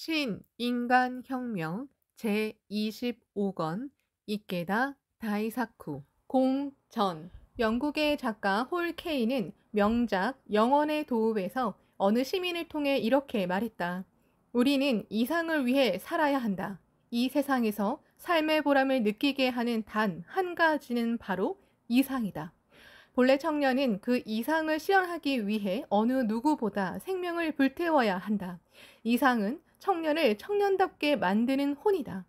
신인간혁명 제25권 이케다 다이사쿠 공전. 영국의 작가 홀 케이는 명작 영원의 도읍에서 어느 시민을 통해 이렇게 말했다. 우리는 이상을 위해 살아야 한다. 이 세상에서 삶의 보람을 느끼게 하는 단 한 가지는 바로 이상이다. 본래 청년은 그 이상을 실현하기 위해 어느 누구보다 생명을 불태워야 한다. 이상은 청년을 청년답게 만드는 혼이다.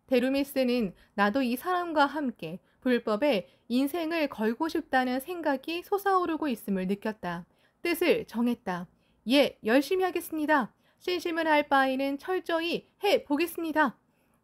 데루미스는 나도 이 사람과 함께 불법에 인생을 걸고 싶다는 생각이 솟아오르고 있음을 느꼈다. 뜻을 정했다. 예, 열심히 하겠습니다. 신심을 할 바에는 철저히 해보겠습니다.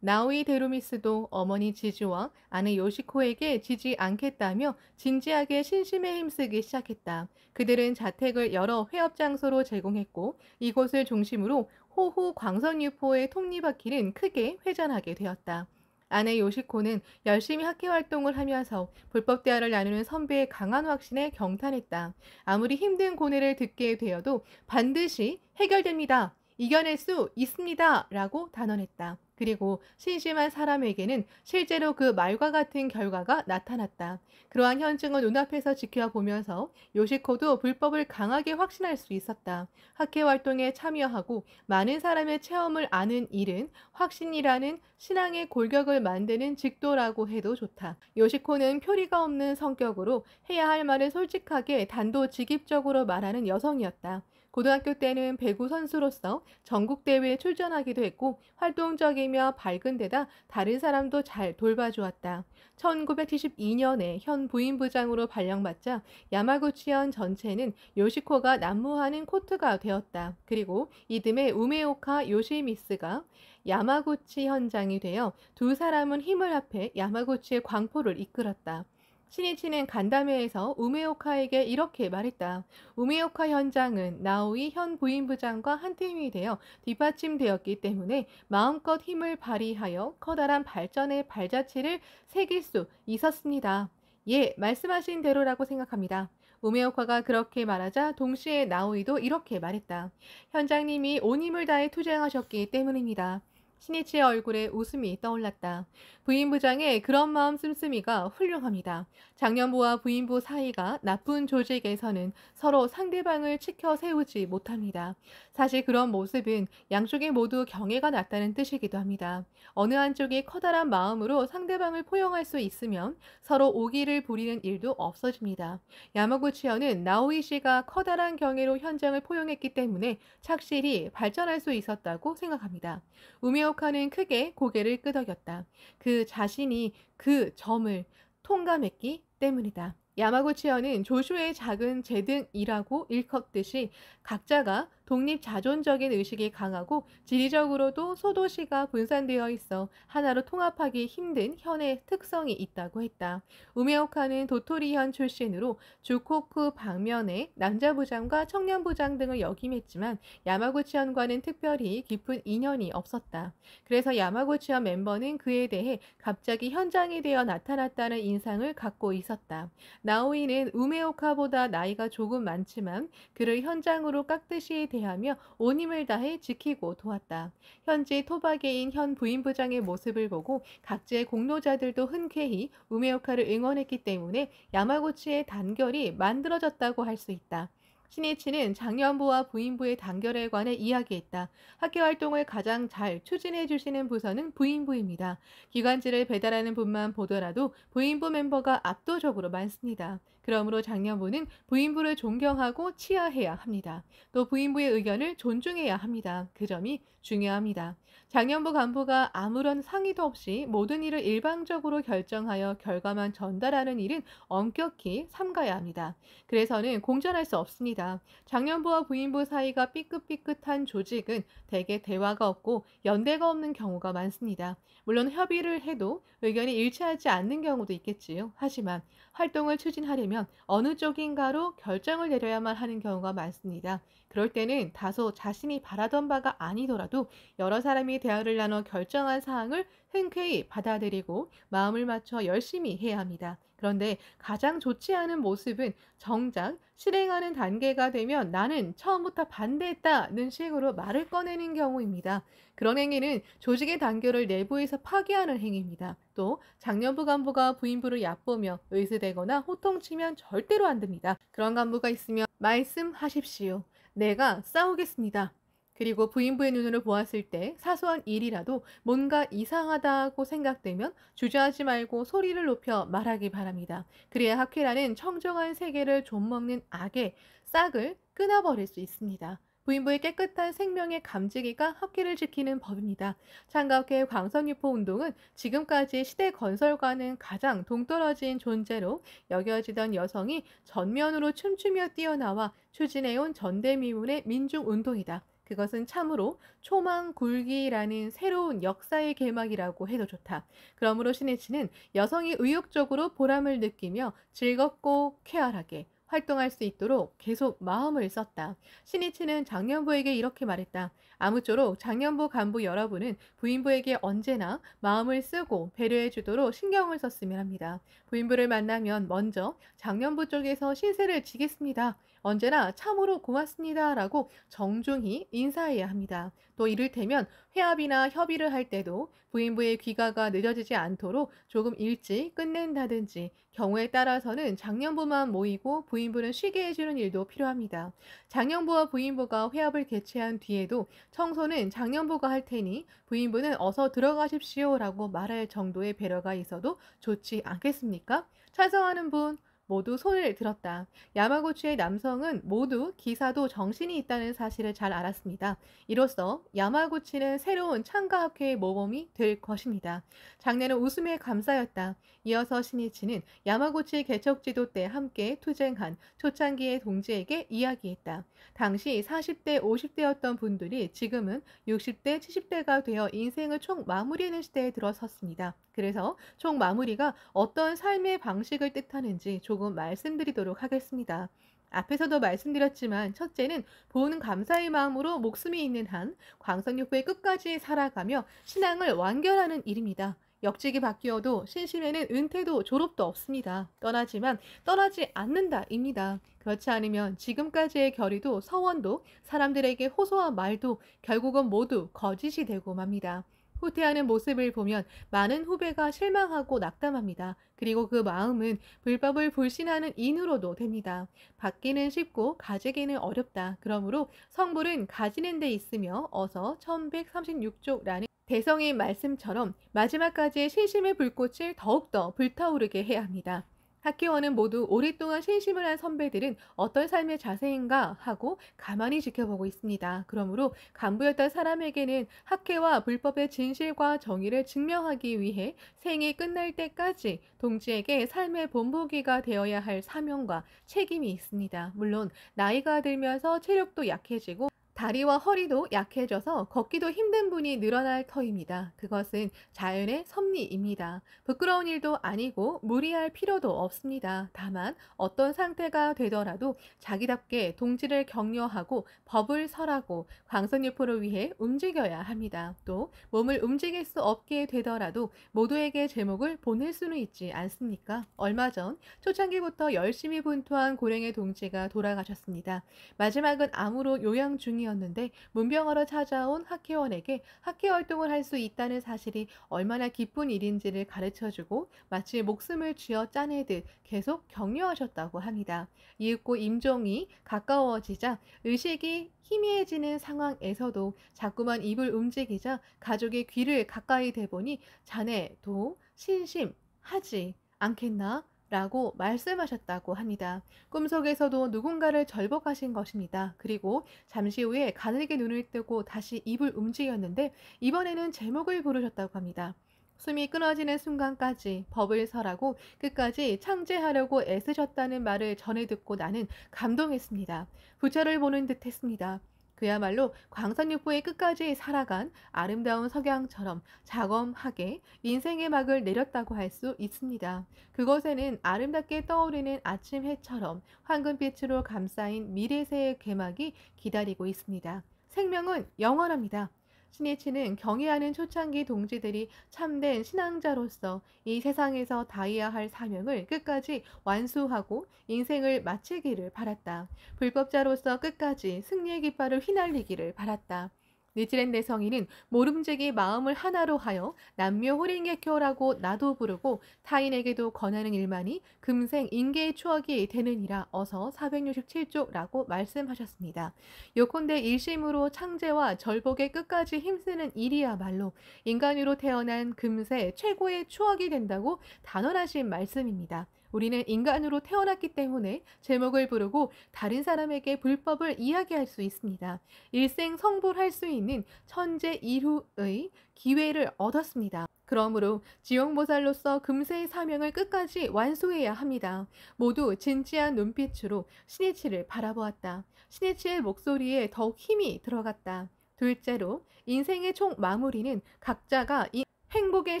나오이 데루미스도 어머니 지주와 아내 요시코에게 지지 않겠다며 진지하게 신심에 힘쓰기 시작했다. 그들은 자택을 여러 회업 장소로 제공했고 이곳을 중심으로 호후 광선유포의 톱니바퀴는 크게 회전하게 되었다. 아내 요시코는 열심히 학회 활동을 하면서 불법 대화를 나누는 선배의 강한 확신에 경탄했다. 아무리 힘든 고뇌를 듣게 되어도 반드시 해결됩니다. 이겨낼 수 있습니다. 라고 단언했다. 그리고 신심한 사람에게는 실제로 그 말과 같은 결과가 나타났다. 그러한 현증을 눈앞에서 지켜보면서 요시코도 불법을 강하게 확신할 수 있었다. 학회 활동에 참여하고 많은 사람의 체험을 아는 일은 확신이라는 신앙의 골격을 만드는 직도라고 해도 좋다. 요시코는 표리가 없는 성격으로 해야 할 말을 솔직하게 단도직입적으로 말하는 여성이었다. 고등학교 때는 배구 선수로서 전국대회에 출전하기도 했고 활동적이며 밝은 데다 다른 사람도 잘 돌봐주었다. 1972년에 현 부임부장으로 발령받자 야마구치현 전체는 요시코가 난무하는 코트가 되었다. 그리고 이듬해 우메오카 요시미스가 야마구치 현장이 되어 두 사람은 힘을 합해 야마구치의 광포를 이끌었다. 신이치는 간담회에서 우메오카에게 이렇게 말했다. 우메오카 현장은 나오이 현 부임부장과 한 팀이 되어 뒷받침되었기 때문에 마음껏 힘을 발휘하여 커다란 발전의 발자취를 새길 수 있었습니다. 예, 말씀하신 대로라고 생각합니다. 우메오카가 그렇게 말하자 동시에 나오이도 이렇게 말했다. 현장님이 온 힘을 다해 투쟁하셨기 때문입니다. 신이치의 얼굴에 웃음이 떠올랐다. 부임부장의 그런 마음 씀씀이가 훌륭합니다. 장년부와 부임부 사이가 나쁜 조직에서는 서로 상대방을 치켜 세우지 못합니다. 사실 그런 모습은 양쪽에 모두 경애가 낮다는 뜻이기도 합니다. 어느 한쪽이 커다란 마음으로 상대방을 포용할 수 있으면 서로 오기를 부리는 일도 없어집니다. 야마구치현은 나오이 씨가 커다란 경애로 현장을 포용했기 때문에 착실히 발전할 수 있었다고 생각합니다. 우미오카는 크게 고개를 끄덕였다. 그 자신이 그 점을 통감했기 때문이다. 야마구치현은 조슈의 작은 재등이라고 일컫듯이 각자가 독립자존적인 의식이 강하고 지리적으로도 소도시가 분산되어 있어 하나로 통합하기 힘든 현의 특성이 있다고 했다. 우메오카는 도토리현 출신으로 주코쿠 방면의 남자부장과 청년부장 등을 역임했지만 야마구치현과는 특별히 깊은 인연이 없었다. 그래서 야마구치현 멤버는 그에 대해 갑자기 현장에 되어 나타났다는 인상을 갖고 있었다. 나오이는 우메오카보다 나이가 조금 많지만 그를 현장으로 깍듯이 대하며 온 힘을 다해 지키고 도왔다. 현지 토바게인 현 부임부장의 모습을 보고 각지의 공로자들도 흔쾌히 우메오카를 응원했기 때문에 야마구치의 단결이 만들어졌다고 할 수 있다. 신이치는 장년부와 부임부의 단결에 관해 이야기했다. 학교 활동을 가장 잘 추진해 주시는 부서는 부임부입니다. 기관지를 배달하는 분만 보더라도 부임부 멤버가 압도적으로 많습니다. 그러므로 장년부는 부임부를 존경하고 치하해야 합니다. 또 부임부의 의견을 존중해야 합니다. 그 점이 중요합니다. 장년부 간부가 아무런 상의도 없이 모든 일을 일방적으로 결정하여 결과만 전달하는 일은 엄격히 삼가야 합니다. 그래서는 공전할 수 없습니다. 장년부와 부임부 사이가 삐끗삐끗한 조직은 대개 대화가 없고 연대가 없는 경우가 많습니다. 물론 협의를 해도 의견이 일치하지 않는 경우도 있겠지요. 하지만 활동을 추진하려면 어느 쪽인가로 결정을 내려야만 하는 경우가 많습니다. 그럴 때는 다소 자신이 바라던 바가 아니더라도 여러 사람이 대화를 나눠 결정한 사항을 흔쾌히 받아들이고 마음을 맞춰 열심히 해야 합니다. 그런데 가장 좋지 않은 모습은 정작 실행하는 단계가 되면 나는 처음부터 반대했다는 식으로 말을 꺼내는 경우입니다. 그런 행위는 조직의 단결을 내부에서 파괴하는 행위입니다. 또 장년부 간부가 부인부를 얕보며 의스대거나 호통치면 절대로 안 됩니다. 그런 간부가 있으면 말씀하십시오. 내가 싸우겠습니다. 그리고 부인부의 눈으로 보았을 때 사소한 일이라도 뭔가 이상하다고 생각되면 주저하지 말고 소리를 높여 말하기 바랍니다. 그래야 학회라는 청정한 세계를 좀먹는 악의 싹을 끊어버릴 수 있습니다. 부인부의 깨끗한 생명의 감지기가 학회를 지키는 법입니다. 창가학회 광선유포 운동은 지금까지 시대 건설과는 가장 동떨어진 존재로 여겨지던 여성이 전면으로 춤추며 뛰어나와 추진해온 전대미문의 민중운동이다. 그것은 참으로 초망굴기라는 새로운 역사의 개막이라고 해도 좋다. 그러므로 신해치는 여성이 의욕적으로 보람을 느끼며 즐겁고 쾌활하게 활동할 수 있도록 계속 마음을 썼다. 신이치는 장년부에게 이렇게 말했다. 아무쪼록 장년부 간부 여러분은 부인부에게 언제나 마음을 쓰고 배려해 주도록 신경을 썼으면 합니다. 부인부를 만나면 먼저 장년부 쪽에서 신세를 지겠습니다. 언제나 참으로 고맙습니다. 라고 정중히 인사해야 합니다. 또 이를테면 회합이나 협의를 할 때도 부인부의 귀가가 늦어지지 않도록 조금 일찍 끝낸다든지 경우에 따라서는 장년부만 모이고 부인부는 쉬게 해주는 일도 필요합니다. 장년부와 부인부가 회합을 개최한 뒤에도 청소는 장년부가 할 테니 부인부는 어서 들어가십시오 라고 말할 정도의 배려가 있어도 좋지 않겠습니까? 찬성하는 분 모두 손을 들었다. 야마구치의 남성은 모두 기사도 정신이 있다는 사실을 잘 알았습니다. 이로써 야마구치는 새로운 창가학회의 모범이 될 것입니다. 장례는 웃음에 감싸였다. 이어서 신이치는 야마구치 개척지도 때 함께 투쟁한 초창기의 동지에게 이야기했다. 당시 40대, 50대였던 분들이 지금은 60대, 70대가 되어 인생을 총 마무리하는 시대에 들어섰습니다. 그래서 총 마무리가 어떤 삶의 방식을 뜻하는지 조금 말씀드리도록 하겠습니다. 앞에서도 말씀드렸지만 첫째는 보는 감사의 마음으로 목숨이 있는 한 광선육부의 끝까지 살아가며 신앙을 완결하는 일입니다. 역직이 바뀌어도 신심에는 은퇴도 졸업도 없습니다. 떠나지만 떠나지 않는다입니다. 그렇지 않으면 지금까지의 결의도 서원도 사람들에게 호소한 말도 결국은 모두 거짓이 되고 맙니다. 후퇴하는 모습을 보면 많은 후배가 실망하고 낙담합니다. 그리고 그 마음은 불법을 불신하는 인으로도 됩니다. 받기는 쉽고 가지기는 어렵다. 그러므로 성불은 가지는 데 있으며 어서 1136쪽라는 대성의 말씀처럼 마지막까지 신심의 불꽃을 더욱더 불타오르게 해야 합니다. 학회원은 모두 오랫동안 신심을 한 선배들은 어떤 삶의 자세인가 하고 가만히 지켜보고 있습니다. 그러므로 간부였던 사람에게는 학회와 불법의 진실과 정의를 증명하기 위해 생이 끝날 때까지 동지에게 삶의 본보기가 되어야 할 사명과 책임이 있습니다. 물론 나이가 들면서 체력도 약해지고 다리와 허리도 약해져서 걷기도 힘든 분이 늘어날 터입니다. 그것은 자연의 섭리입니다. 부끄러운 일도 아니고 무리할 필요도 없습니다. 다만 어떤 상태가 되더라도 자기답게 동지를 격려하고 법을 설하고 광선유포를 위해 움직여야 합니다. 또 몸을 움직일 수 없게 되더라도 모두에게 제목을 보낼 수는 있지 않습니까? 얼마 전 초창기부터 열심히 분투한 고령의 동지가 돌아가셨습니다. 마지막은 암으로 요양 중이었는데 문병하러 찾아온 학회원에게 학회 활동을 할 수 있다는 사실이 얼마나 기쁜 일인지를 가르쳐주고 마치 목숨을 쥐어 짜내듯 계속 격려하셨다고 합니다. 이윽고 임종이 가까워지자 의식이 희미해지는 상황에서도 자꾸만 입을 움직이자 가족의 귀를 가까이 대보니 자네도 신심하지 않겠나? 라고 말씀하셨다고 합니다. 꿈속에서도 누군가를 절복하신 것입니다. 그리고 잠시 후에 가늘게 눈을 뜨고 다시 입을 움직였는데 이번에는 제목을 부르셨다고 합니다. 숨이 끊어지는 순간까지 법을 설하고 끝까지 창제하려고 애쓰셨다는 말을 전해 듣고 나는 감동했습니다. 부처를 보는 듯 했습니다. 그야말로 광선육부의 끝까지 살아간 아름다운 석양처럼 장엄하게 인생의 막을 내렸다고 할 수 있습니다. 그곳에는 아름답게 떠오르는 아침 해처럼 황금빛으로 감싸인 미래세의 개막이 기다리고 있습니다. 생명은 영원합니다. 신이치는 경애하는 초창기 동지들이 참된 신앙자로서 이 세상에서 다해야 할 사명을 끝까지 완수하고 인생을 마치기를 바랐다. 불법자로서 끝까지 승리의 깃발을 휘날리기를 바랐다. 니지렌 내성이는 모름지기 마음을 하나로 하여 남묘 호랭개교라고 나도 부르고 타인에게도 권하는 일만이 금생 인계의 추억이 되느니라 어서 467조라고 말씀하셨습니다. 요컨대 일심으로 창제와 절복의 끝까지 힘쓰는 일이야말로 인간으로 태어난 금세 최고의 추억이 된다고 단언하신 말씀입니다. 우리는 인간으로 태어났기 때문에 제목을 부르고 다른 사람에게 불법을 이야기할 수 있습니다. 일생 성불할 수 있는 천재 이후의 기회를 얻었습니다. 그러므로 지옥보살로서 금세의 사명을 끝까지 완수해야 합니다. 모두 진지한 눈빛으로 신이치를 바라보았다. 신이치의 목소리에 더욱 힘이 들어갔다. 둘째로 인생의 총 마무리는 각자가 행복의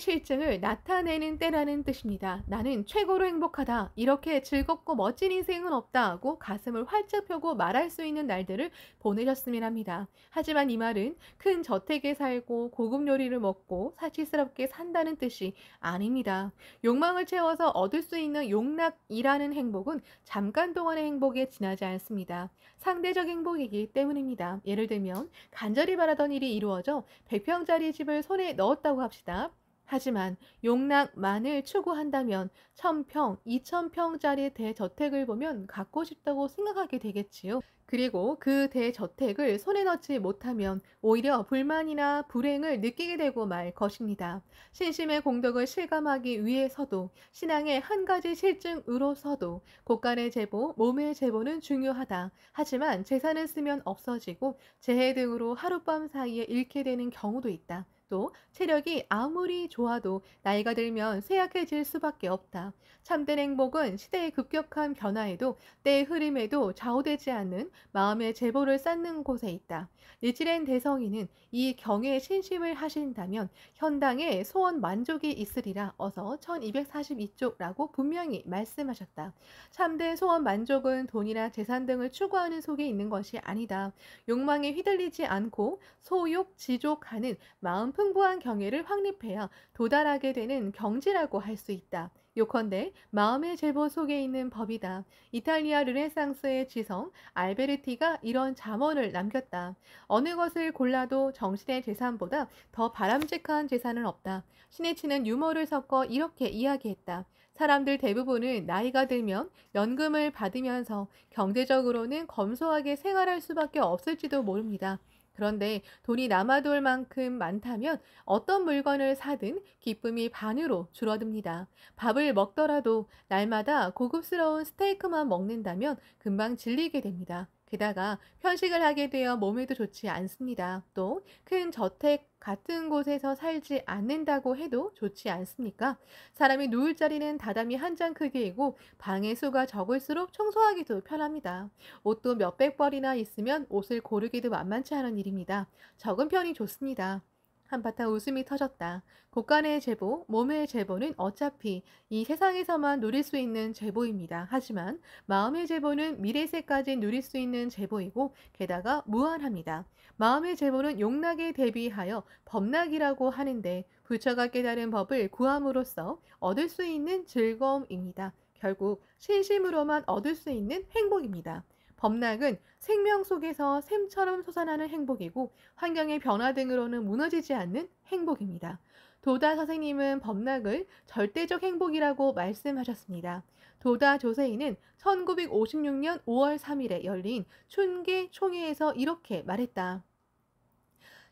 실증을 나타내는 때라는 뜻입니다. 나는 최고로 행복하다. 이렇게 즐겁고 멋진 인생은 없다 하고 가슴을 활짝 펴고 말할 수 있는 날들을 보내셨으면 합니다. 하지만 이 말은 큰 저택에 살고 고급 요리를 먹고 사치스럽게 산다는 뜻이 아닙니다. 욕망을 채워서 얻을 수 있는 용락이라는 행복은 잠깐 동안의 행복에 지나지 않습니다. 상대적 행복이기 때문입니다. 예를 들면 간절히 바라던 일이 이루어져 100평짜리 집을 손에 넣었다고 합시다. 하지만 용락만을 추구한다면 1000평, 2000평짜리 대저택을 보면 갖고 싶다고 생각하게 되겠지요. 그리고 그 대저택을 손에 넣지 못하면 오히려 불만이나 불행을 느끼게 되고 말 것입니다. 신심의 공덕을 실감하기 위해서도 신앙의 한 가지 실증으로서도 곳간의 제보, 몸의 제보는 중요하다. 하지만 재산을 쓰면 없어지고 재해 등으로 하룻밤 사이에 잃게 되는 경우도 있다. 또 체력이 아무리 좋아도 나이가 들면 쇠약해질 수밖에 없다. 참된 행복은 시대의 급격한 변화에도 때의 흐름에도 좌우되지 않는 마음의 제보를 쌓는 곳에 있다. 니치렌 대성이는 이 경에 신심을 하신다면 현당에 소원 만족이 있으리라 어서 1242쪽라고 분명히 말씀하셨다. 참된 소원 만족은 돈이나 재산 등을 추구하는 속에 있는 것이 아니다. 욕망에 휘둘리지 않고 소욕 지족하는 마음 풍부한 경애를 확립해야 도달하게 되는 경지라고 할 수 있다. 요컨대 마음의 제보 속에 있는 법이다. 이탈리아 르네상스의 지성 알베르티가 이런 잠언을 남겼다. 어느 것을 골라도 정신의 재산보다 더 바람직한 재산은 없다. 신이치는 유머를 섞어 이렇게 이야기했다. 사람들 대부분은 나이가 들면 연금을 받으면서 경제적으로는 검소하게 생활할 수밖에 없을지도 모릅니다. 그런데 돈이 남아돌 만큼 많다면 어떤 물건을 사든 기쁨이 반으로 줄어듭니다. 밥을 먹더라도 날마다 고급스러운 스테이크만 먹는다면 금방 질리게 됩니다. 게다가 편식을 하게 되어 몸에도 좋지 않습니다. 또 큰 저택 같은 곳에서 살지 않는다고 해도 좋지 않습니까? 사람이 누울 자리는 다다미 한 장 크기이고 방의 수가 적을수록 청소하기도 편합니다. 옷도 몇백 벌이나 있으면 옷을 고르기도 만만치 않은 일입니다. 적은 편이 좋습니다. 한바탕 웃음이 터졌다. 곳간의 제보, 몸의 제보는 어차피 이 세상에서만 누릴 수 있는 제보입니다. 하지만 마음의 제보는 미래세까지 누릴 수 있는 제보이고 게다가 무한합니다. 마음의 제보는 용락에 대비하여 법락이라고 하는데 부처가 깨달은 법을 구함으로써 얻을 수 있는 즐거움입니다. 결국 신심으로만 얻을 수 있는 행복입니다. 법락은 생명 속에서 샘처럼 솟아나는 행복이고 환경의 변화 등으로는 무너지지 않는 행복입니다. 도다 선생님은 법락을 절대적 행복이라고 말씀하셨습니다. 도다 조세이는 1956년 5월 3일에 열린 춘계 총회에서 이렇게 말했다.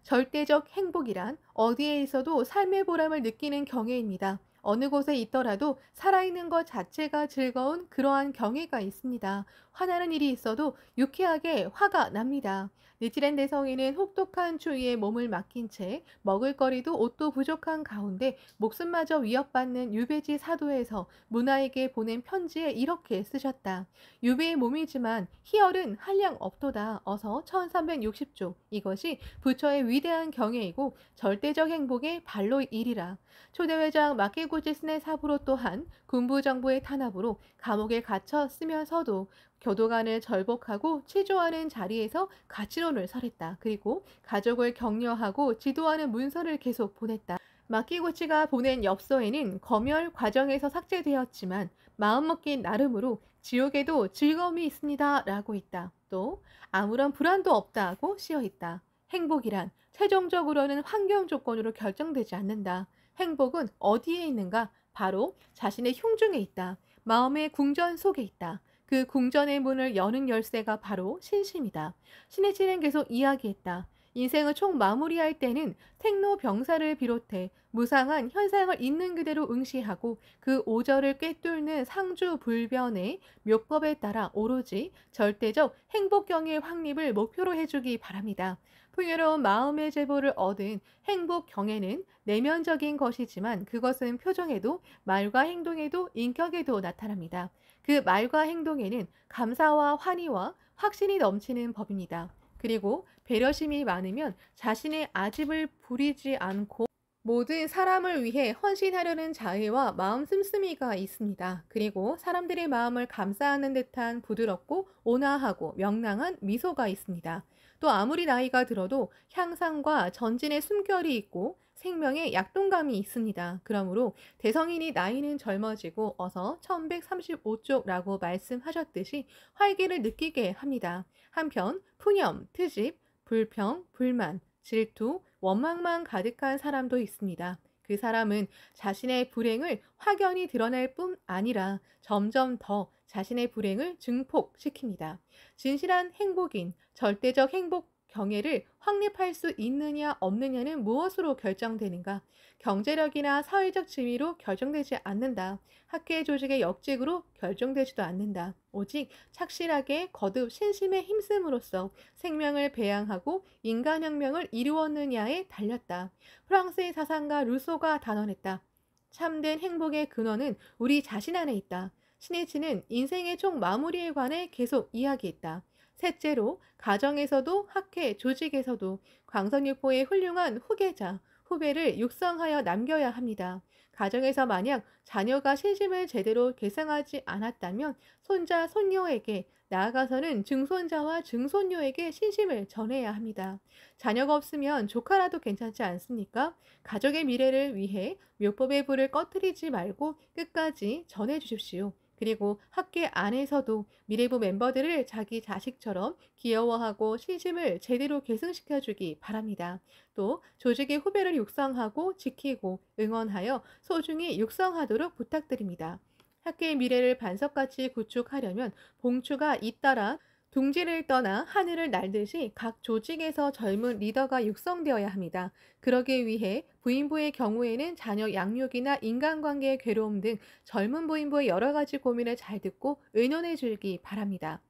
절대적 행복이란 어디에 있어도 삶의 보람을 느끼는 경애입니다. 어느 곳에 있더라도 살아있는 것 자체가 즐거운 그러한 경애가 있습니다. 화나는 일이 있어도 유쾌하게 화가 납니다. 뉴질랜드 성인은 혹독한 추위에 몸을 맡긴 채 먹을거리도 옷도 부족한 가운데 목숨마저 위협받는 유배지 사도에서 문화에게 보낸 편지에 이렇게 쓰셨다. 유배의 몸이지만 희열은 한량 없도다. 어서 1360조. 이것이 부처의 위대한 경애이고 절대적 행복의 발로 일이라. 초대회장 마케구치 스네 사부로 또한 군부 정부의 탄압으로 감옥에 갇혀 쓰면서도 교도관을 절복하고 치조하는 자리에서 가치론을 설했다. 그리고 가족을 격려하고 지도하는 문서를 계속 보냈다. 마키구치가 보낸 엽서에는 검열 과정에서 삭제되었지만 마음먹긴 나름으로 지옥에도 즐거움이 있습니다 라고 있다. 또 아무런 불안도 없다고 씌어 있다. 행복이란 최종적으로는 환경 조건으로 결정되지 않는다. 행복은 어디에 있는가? 바로 자신의 흉중에 있다. 마음의 궁전 속에 있다. 그 궁전의 문을 여는 열쇠가 바로 신심이다. 신해치는 계속 이야기했다. 인생을 총 마무리할 때는 생로병사를 비롯해 무상한 현상을 있는 그대로 응시하고 그 오절을 꿰뚫는 상주불변의 묘법에 따라 오로지 절대적 행복경의 확립을 목표로 해주기 바랍니다. 풍요로운 마음의 제보를 얻은 행복경애는 내면적인 것이지만 그것은 표정에도 말과 행동에도 인격에도 나타납니다. 그 말과 행동에는 감사와 환희와 확신이 넘치는 법입니다. 그리고 배려심이 많으면 자신의 아집을 부리지 않고 모든 사람을 위해 헌신하려는 자애와 마음 씀씀이가 있습니다. 그리고 사람들의 마음을 감싸는 듯한 부드럽고 온화하고 명랑한 미소가 있습니다. 또 아무리 나이가 들어도 향상과 전진의 숨결이 있고 생명의 약동감이 있습니다. 그러므로 대성인이 나이는 젊어지고 어서 1135쪽라고 말씀하셨듯이 활기를 느끼게 합니다. 한편 푸념, 트집, 불평, 불만, 질투, 원망만 가득한 사람도 있습니다. 그 사람은 자신의 불행을 확연히 드러낼 뿐 아니라 점점 더 자신의 불행을 증폭시킵니다. 진실한 행복인 절대적 행복 경애를 확립할 수 있느냐 없느냐는 무엇으로 결정되는가? 경제력이나 사회적 지위로 결정되지 않는다. 학계 조직의 역직으로 결정되지도 않는다. 오직 착실하게 거듭 신심에 힘씀으로써 생명을 배양하고 인간혁명을 이루었느냐에 달렸다. 프랑스의 사상가 루소가 단언했다. 참된 행복의 근원은 우리 자신 안에 있다. 신해치는 인생의 총 마무리에 관해 계속 이야기했다. 셋째로 가정에서도 학회, 조직에서도 광선유포의 훌륭한 후계자, 후배를 육성하여 남겨야 합니다. 가정에서 만약 자녀가 신심을 제대로 계승하지 않았다면 손자, 손녀에게 나아가서는 증손자와 증손녀에게 신심을 전해야 합니다. 자녀가 없으면 조카라도 괜찮지 않습니까? 가족의 미래를 위해 묘법의 불을 꺼뜨리지 말고 끝까지 전해주십시오. 그리고 학계 안에서도 미래부 멤버들을 자기 자식처럼 귀여워하고 신심을 제대로 계승시켜주기 바랍니다. 또 조직의 후배를 육성하고 지키고 응원하여 소중히 육성하도록 부탁드립니다. 학계의 미래를 반석같이 구축하려면 봉추가 잇따라 둥지를 떠나 하늘을 날듯이 각 조직에서 젊은 리더가 육성되어야 합니다. 그러기 위해 부인부의 경우에는 자녀 양육이나 인간관계의 괴로움 등 젊은 부인부의 여러 가지 고민을 잘 듣고 의논해 주기 바랍니다.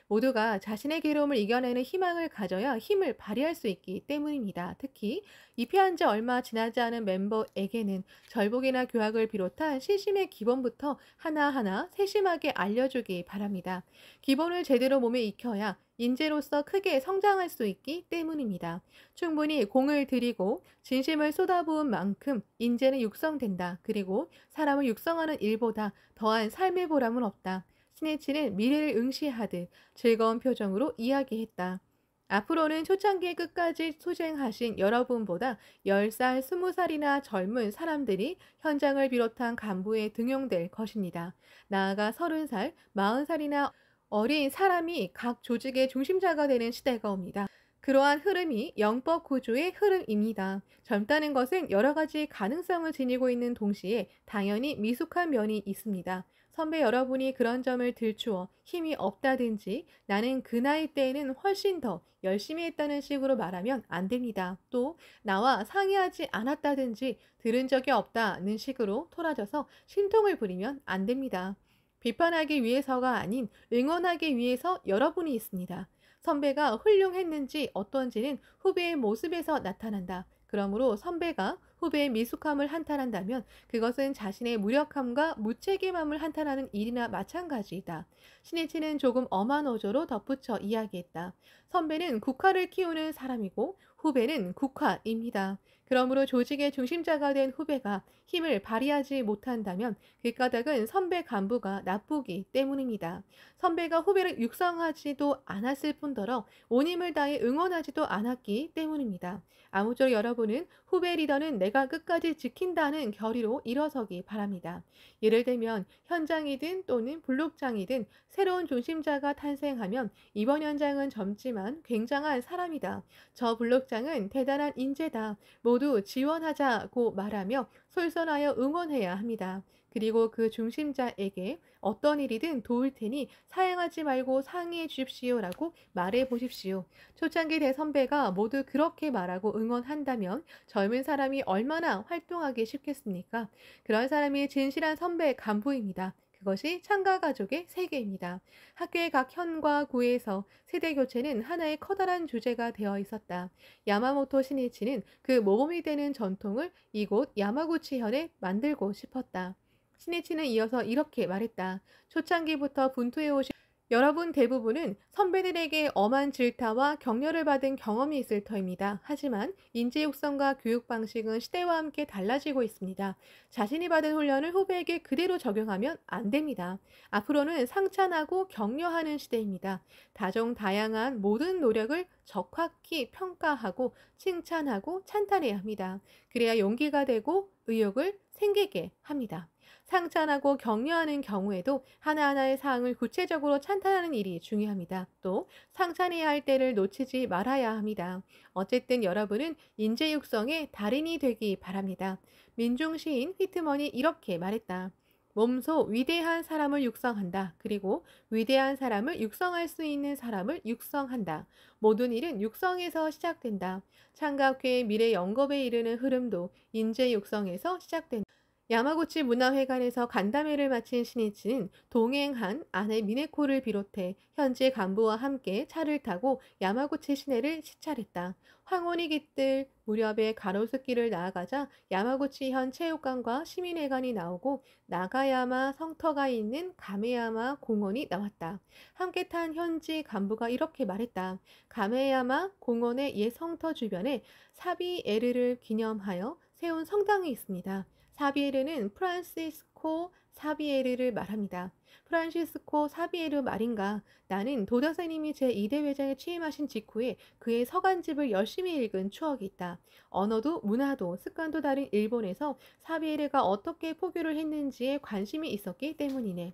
모두가 자신의 괴로움을 이겨내는 희망을 가져야 힘을 발휘할 수 있기 때문입니다. 특히 입회한 지 얼마 지나지 않은 멤버에게는 절복이나 교학을 비롯한 신심의 기본부터 하나하나 세심하게 알려주기 바랍니다. 기본을 제대로 몸에 익혀야 인재로서 크게 성장할 수 있기 때문입니다. 충분히 공을 들이고 진심을 쏟아부은 만큼 인재는 육성된다. 그리고 사람을 육성하는 일보다 더한 삶의 보람은 없다. 신해치는 미래를 응시하듯 즐거운 표정으로 이야기했다. 앞으로는 초창기에 끝까지 투쟁하신 여러분보다 10살, 20살이나 젊은 사람들이 현장을 비롯한 간부에 등용될 것입니다. 나아가 30살, 40살이나 어린 사람이 각 조직의 중심자가 되는 시대가 옵니다. 그러한 흐름이 영법 구조의 흐름입니다. 젊다는 것은 여러 가지 가능성을 지니고 있는 동시에 당연히 미숙한 면이 있습니다. 선배 여러분이 그런 점을 들추어 힘이 없다든지 나는 그 나이 때에는 훨씬 더 열심히 했다는 식으로 말하면 안 됩니다. 또 나와 상의하지 않았다든지 들은 적이 없다는 식으로 토라져서 신통을 부리면 안 됩니다. 비판하기 위해서가 아닌 응원하기 위해서 여러분이 있습니다. 선배가 훌륭했는지 어떤지는 후배의 모습에서 나타난다. 그러므로 선배가 후배의 미숙함을 한탄한다면 그것은 자신의 무력함과 무책임함을 한탄하는 일이나 마찬가지이다. 신이치는 조금 엄한 어조로 덧붙여 이야기했다. 선배는 국화를 키우는 사람이고 후배는 국화입니다. 그러므로 조직의 중심자가 된 후배가 힘을 발휘하지 못한다면 그 까닭은 선배 간부가 나쁘기 때문입니다. 선배가 후배를 육성하지도 않았을 뿐더러 온 힘을 다해 응원하지도 않았기 때문입니다. 아무쪼록 여러분은 후배 리더는 내가 끝까지 지킨다는 결의로 일어서기 바랍니다. 예를 들면 현장이든 또는 블록장이든 새로운 중심자가 탄생하면 이번 현장은 젊지만 굉장한 사람이다. 저 블록장은 대단한 인재다. 모두 지원하자고 말하며 솔선하여 응원해야 합니다. 그리고 그 중심자에게 어떤 일이든 도울 테니 사양하지 말고 상의해 주십시오라고 말해 보십시오. 초창기 대선배가 모두 그렇게 말하고 응원한다면 젊은 사람이 얼마나 활동하기 쉽겠습니까? 그런 사람이 진실한 선배 간부입니다. 그것이 창가 가족의 세계입니다. 학교의 각 현과 구에서 세대 교체는 하나의 커다란 주제가 되어 있었다. 야마모토 신이치는 그 모범이 되는 전통을 이곳 야마구치현에 만들고 싶었다. 신이치는 이어서 이렇게 말했다. 초창기부터 분투해오신 여러분 대부분은 선배들에게 엄한 질타와 격려를 받은 경험이 있을 터입니다. 하지만 인재 육성과 교육 방식은 시대와 함께 달라지고 있습니다. 자신이 받은 훈련을 후배에게 그대로 적용하면 안 됩니다. 앞으로는 상찬하고 격려하는 시대입니다. 다종다양한 모든 노력을 적확히 평가하고 칭찬하고 찬탄해야 합니다. 그래야 용기가 되고 의욕을 생기게 합니다. 상찬하고 격려하는 경우에도 하나하나의 사항을 구체적으로 찬탄하는 일이 중요합니다. 또 상찬해야 할 때를 놓치지 말아야 합니다. 어쨌든 여러분은 인재 육성의 달인이 되기 바랍니다. 민중 시인 휘트먼이 이렇게 말했다. 몸소 위대한 사람을 육성한다. 그리고 위대한 사람을 육성할 수 있는 사람을 육성한다. 모든 일은 육성에서 시작된다. 창각회의 미래 영겁에 이르는 흐름도 인재 육성에서 시작된다. 야마구치 문화회관에서 간담회를 마친 신이치는 동행한 아내 미네코를 비롯해 현지 간부와 함께 차를 타고 야마구치 시내를 시찰했다. 황혼이 깃들 무렵에 가로수길을 나아가자 야마구치현 체육관과 시민회관이 나오고 나가야마 성터가 있는 가메야마 공원이 나왔다. 함께 탄 현지 간부가 이렇게 말했다. 가메야마 공원의 옛 성터 주변에 사비에르를 기념하여 세운 성당이 있습니다. 사비에르는 프란시스코 사비에르를 말합니다. 프란시스코 사비에르 말인가? 나는 도덕사님이 제2대 회장에 취임하신 직후에 그의 서간집을 열심히 읽은 추억이 있다. 언어도 문화도 습관도 다른 일본에서 사비에르가 어떻게 포교를 했는지에 관심이 있었기 때문이네.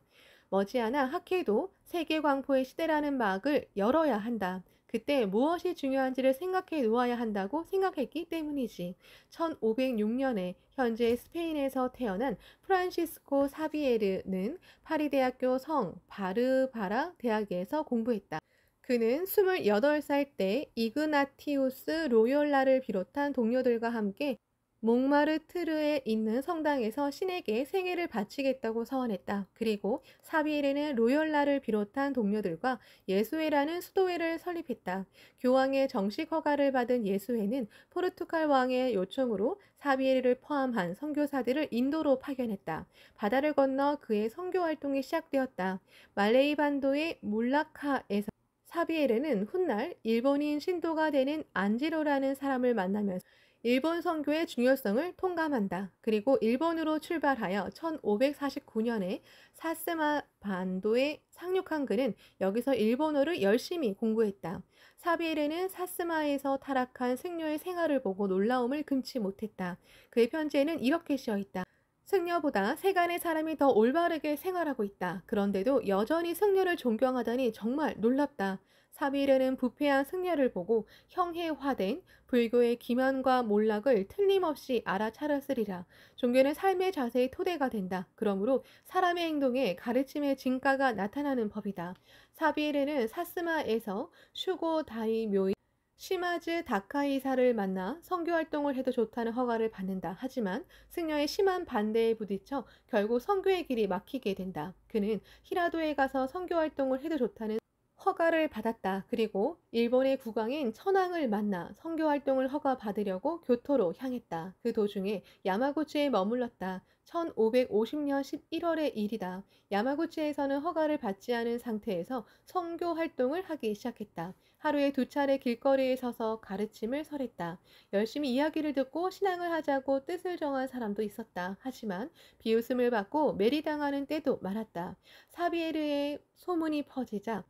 머지않아 학회도 세계 광포의 시대라는 막을 열어야 한다. 그때 무엇이 중요한지를 생각해 놓아야 한다고 생각했기 때문이지. 1506년에 현재 스페인에서 태어난 프란시스코 사비에르는 파리대학교 성 바르바라 대학에서 공부했다. 그는 28살 때 이그나티우스 로욜라를 비롯한 동료들과 함께 몽마르트르에 있는 성당에서 신에게 생애를 바치겠다고 서원했다. 그리고 사비에르는 로욜라를 비롯한 동료들과 예수회라는 수도회를 설립했다. 교황의 정식 허가를 받은 예수회는 포르투갈 왕의 요청으로 사비에르를 포함한 선교사들을 인도로 파견했다. 바다를 건너 그의 선교 활동이 시작되었다. 말레이 반도의 몰라카에서 사비에르는 훗날 일본인 신도가 되는 안지로라는 사람을 만나면서 일본 선교의 중요성을 통감한다. 그리고 일본으로 출발하여 1549년에 사스마 반도에 상륙한 그는 여기서 일본어를 열심히 공부했다. 사비에르는 사스마에서 타락한 승려의 생활을 보고 놀라움을 금치 못했다. 그의 편지에는 이렇게 쓰여 있다. 승려보다 세간의 사람이 더 올바르게 생활하고 있다. 그런데도 여전히 승려를 존경하다니 정말 놀랍다. 사비에르는 부패한 승려를 보고 형해화된 불교의 기만과 몰락을 틀림없이 알아차렸으리라. 종교는 삶의 자세의 토대가 된다. 그러므로 사람의 행동에 가르침의 진가가 나타나는 법이다. 사비에르는 사스마에서 슈고 다이묘의 시마즈 다카이사를 만나 선교 활동을 해도 좋다는 허가를 받는다. 하지만 승려의 심한 반대에 부딪혀 결국 선교의 길이 막히게 된다. 그는 히라도에 가서 선교 활동을 해도 좋다는 허가를 받았다. 그리고 일본의 국왕인 천황을 만나 선교 활동을 허가받으려고 교토로 향했다. 그 도중에 야마구치에 머물렀다. 1550년 11월의 일이다. 야마구치에서는 허가를 받지 않은 상태에서 선교 활동을 하기 시작했다. 하루에 2차례 길거리에 서서 가르침을 설했다. 열심히 이야기를 듣고 신앙을 하자고 뜻을 정한 사람도 있었다. 하지만 비웃음을 받고 매리당하는 때도 많았다. 사비에르의 소문이 퍼지자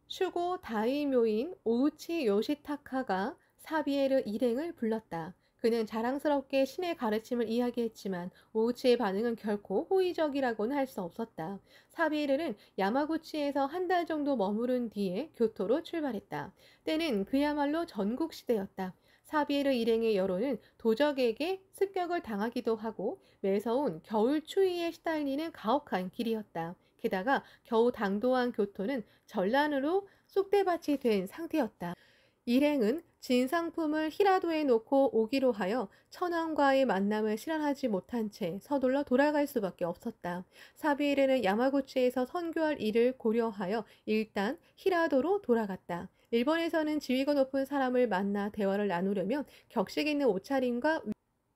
슈고 다이묘인 오우치 요시타카가 사비에르 일행을 불렀다. 그는 자랑스럽게 신의 가르침을 이야기했지만 오우치의 반응은 결코 호의적이라고는 할 수 없었다. 사비에르는 야마구치에서 한 달 정도 머무른 뒤에 교토로 출발했다. 때는 그야말로 전국시대였다. 사비에르 일행의 여론은 도적에게 습격을 당하기도 하고 매서운 겨울 추위에 시달리는 가혹한 길이었다. 게다가 겨우 당도한 교토는 전란으로 쑥대밭이 된 상태였다. 일행은 진상품을 히라도에 놓고 오기로 하여 천황과의 만남을 실현하지 못한 채 서둘러 돌아갈 수밖에 없었다. 사비에르는 야마구치에서 선교할 일을 고려하여 일단 히라도로 돌아갔다. 일본에서는 지위가 높은 사람을 만나 대화를 나누려면 격식 있는 옷차림과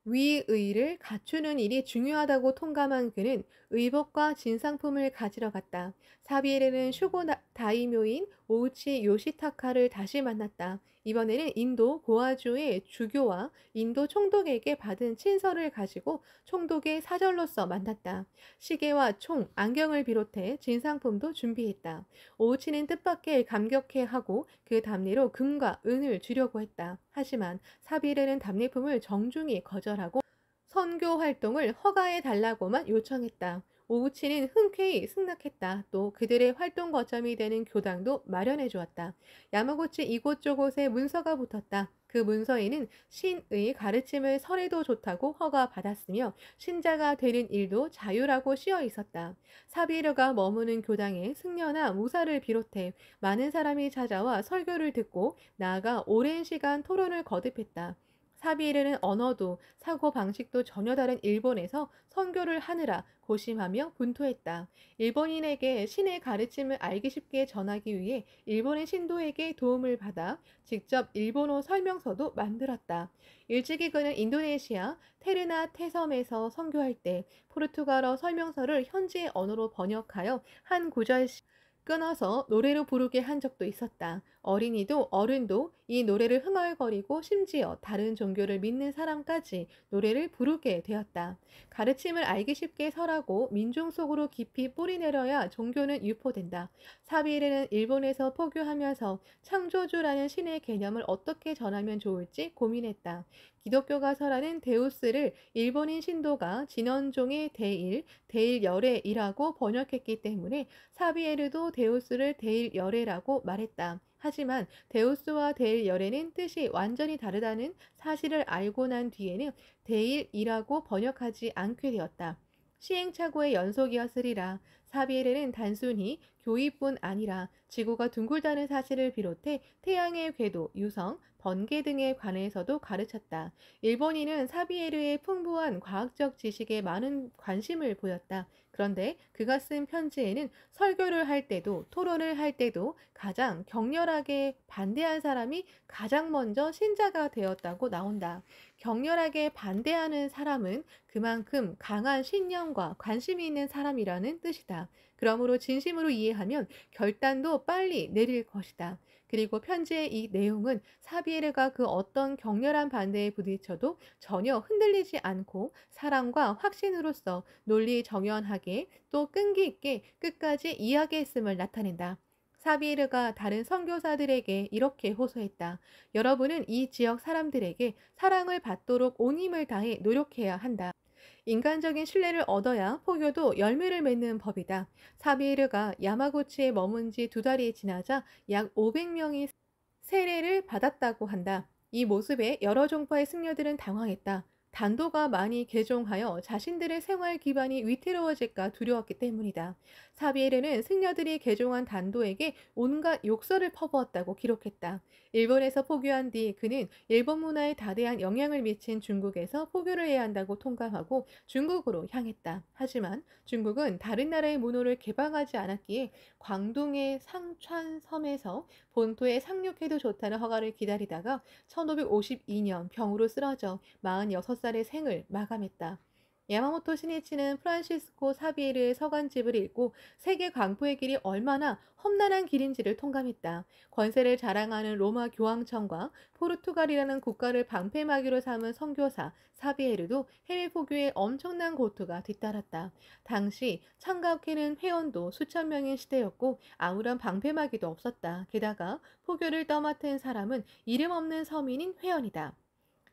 위의를 갖추는 일이 중요하다고 통감한 그는 의복과 진상품을 가지러 갔다. 사비에르는 슈고 다이묘인 오우치 요시타카를 다시 만났다. 이번에는 인도 고아주의 주교와 인도 총독에게 받은 친서를 가지고 총독의 사절로서 만났다. 시계와 총, 안경을 비롯해 진상품도 준비했다. 오우치는 뜻밖의 감격해하고 그 답례로 금과 은을 주려고 했다. 하지만 사비에르는 답례품을 정중히 거절하고 선교 활동을 허가해 달라고만 요청했다. 오우치는 흔쾌히 승낙했다. 또 그들의 활동 거점이 되는 교당도 마련해 주었다. 야마구치 이곳저곳에 문서가 붙었다. 그 문서에는 신의 가르침을 설해도 좋다고 허가받았으며 신자가 되는 일도 자유라고 쓰여 있었다. 사비르가 머무는 교당에 승려나 무사를 비롯해 많은 사람이 찾아와 설교를 듣고 나아가 오랜 시간 토론을 거듭했다. 사비에르는 언어도 사고 방식도 전혀 다른 일본에서 선교를 하느라 고심하며 분투했다. 일본인에게 신의 가르침을 알기 쉽게 전하기 위해 일본의 신도에게 도움을 받아 직접 일본어 설명서도 만들었다. 일찍이 그는 인도네시아 테르나 태섬에서 선교할 때 포르투갈어 설명서를 현지의 언어로 번역하여 한 구절씩 끊어서 노래로 부르게 한 적도 있었다. 어린이도 어른도 이 노래를 흥얼거리고 심지어 다른 종교를 믿는 사람까지 노래를 부르게 되었다. 가르침을 알기 쉽게 설하고 민중 속으로 깊이 뿌리내려야 종교는 유포된다. 사비에르는 일본에서 포교하면서 창조주라는 신의 개념을 어떻게 전하면 좋을지 고민했다. 기독교가 설하는 데우스를 일본인 신도가 진원종의 대일열애이라고 번역했기 때문에 사비에르도 데우스를 대일열애라고 말했다. 하지만 데우스와 대일열애는 뜻이 완전히 다르다는 사실을 알고 난 뒤에는 대일이라고 번역하지 않게 되었다. 시행착오의 연속이었으리라. 사비에르는 단순히 교의뿐 아니라 지구가 둥글다는 사실을 비롯해 태양의 궤도, 유성, 번개 등에 관해서도 가르쳤다. 일본인은 사비에르의 풍부한 과학적 지식에 많은 관심을 보였다. 그런데 그가 쓴 편지에는 설교를 할 때도 토론을 할 때도 가장 격렬하게 반대한 사람이 가장 먼저 신자가 되었다고 나온다. 격렬하게 반대하는 사람은 그만큼 강한 신념과 관심이 있는 사람이라는 뜻이다. 그러므로 진심으로 이해하면 결단도 빨리 내릴 것이다. 그리고 편지의 이 내용은 사비에르가 그 어떤 격렬한 반대에 부딪혀도 전혀 흔들리지 않고 사랑과 확신으로서 논리 정연하게 또 끈기 있게 끝까지 이야기했음을 나타낸다. 사비에르가 다른 선교사들에게 이렇게 호소했다. 여러분은 이 지역 사람들에게 사랑을 받도록 온 힘을 다해 노력해야 한다. 인간적인 신뢰를 얻어야 포교도 열매를 맺는 법이다. 사비에르가 야마구치에 머문 지 2달이 지나자 약 500명이 세례를 받았다고 한다. 이 모습에 여러 종파의 승려들은 당황했다. 단도가 많이 개종하여 자신들의 생활 기반이 위태로워질까 두려웠기 때문이다. 사비에르는 승려들이 개종한 단도에게 온갖 욕설을 퍼부었다고 기록했다. 일본에서 포교한 뒤 그는 일본 문화에 다대한 영향을 미친 중국에서 포교를 해야 한다고 통감하고 중국으로 향했다. 하지만 중국은 다른 나라의 문호를 개방하지 않았기에 광둥의 상川섬에서 본토에 상륙해도 좋다는 허가를 기다리다가 1552년 병으로 쓰러져 46살의 생을 마감했다. 야마모토 신이치는 프란시스코 사비에르의 서간집을 읽고 세계 광포의 길이 얼마나 험난한 길인지를 통감했다. 권세를 자랑하는 로마 교황청과 포르투갈이라는 국가를 방패막이로 삼은 선교사 사비에르도 해외 포교에 엄청난 고투가 뒤따랐다. 당시 참가하는 회원도 수천 명인 시대였고 아무런 방패막이도 없었다. 게다가 포교를 떠맡은 사람은 이름 없는 서민인 회원이다.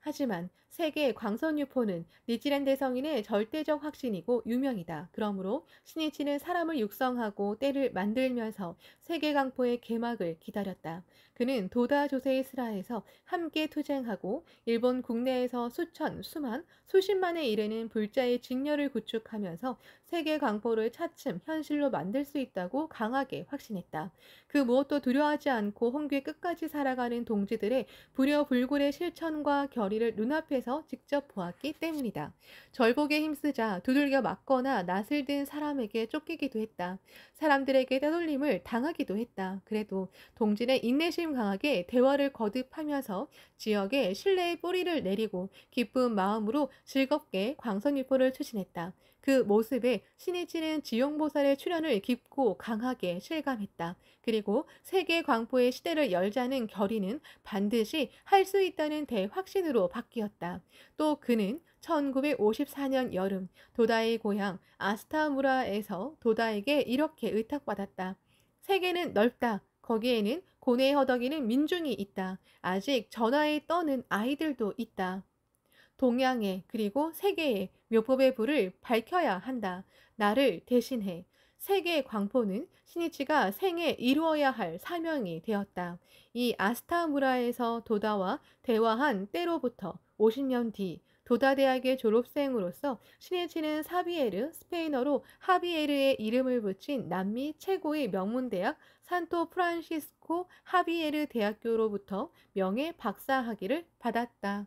하지만 세계 광선유포는 니치렌 성인의 절대적 확신이고 유명이다. 그러므로 신이치는 사람을 육성하고 때를 만들면서 세계 강포의 개막을 기다렸다. 그는 도다 조세의 스라에서 함께 투쟁하고 일본 국내에서 수천, 수만, 수십만에 이르는 불자의 직녀를 구축하면서 세계 강포를 차츰 현실로 만들 수 있다고 강하게 확신했다. 그 무엇도 두려워하지 않고 홍규의 끝까지 살아가는 동지들의 불효불굴의 실천과 결의를 눈앞에서 직접 보았기 때문이다. 절복에 힘쓰자 두들겨 맞거나 낯을 든 사람에게 쫓기기도 했다. 사람들에게 따돌림을 당하기도 했다. 그래도 동진의 인내심 강하게 대화를 거듭하면서 지역에 신뢰의 뿌리를 내리고 기쁜 마음으로 즐겁게 광선유포를 추진했다. 그 모습에 신이치는 지용보살의 출현을 깊고 강하게 실감했다. 그리고 세계 광포의 시대를 열자는 결의는 반드시 할 수 있다는 대확신으로 바뀌었다. 또 그는 1954년 여름 도다의 고향 아스타무라에서 도다에게 이렇게 의탁받았다. 세계는 넓다. 거기에는 고뇌에 허덕이는 민중이 있다. 아직 전하에 떠는 아이들도 있다. 동양의 그리고 세계의 묘법의 불을 밝혀야 한다. 나를 대신해. 세계의 광포는 신이치가 생에 이루어야 할 사명이 되었다. 이 아스타무라에서 도다와 대화한 때로부터 50년 뒤 도다 대학의 졸업생으로서 신이치는 사비에르, 스페인어로 하비에르의 이름을 붙인 남미 최고의 명문대학 산토 프란시스코 하비에르 대학교로부터 명예 박사 학위를 받았다.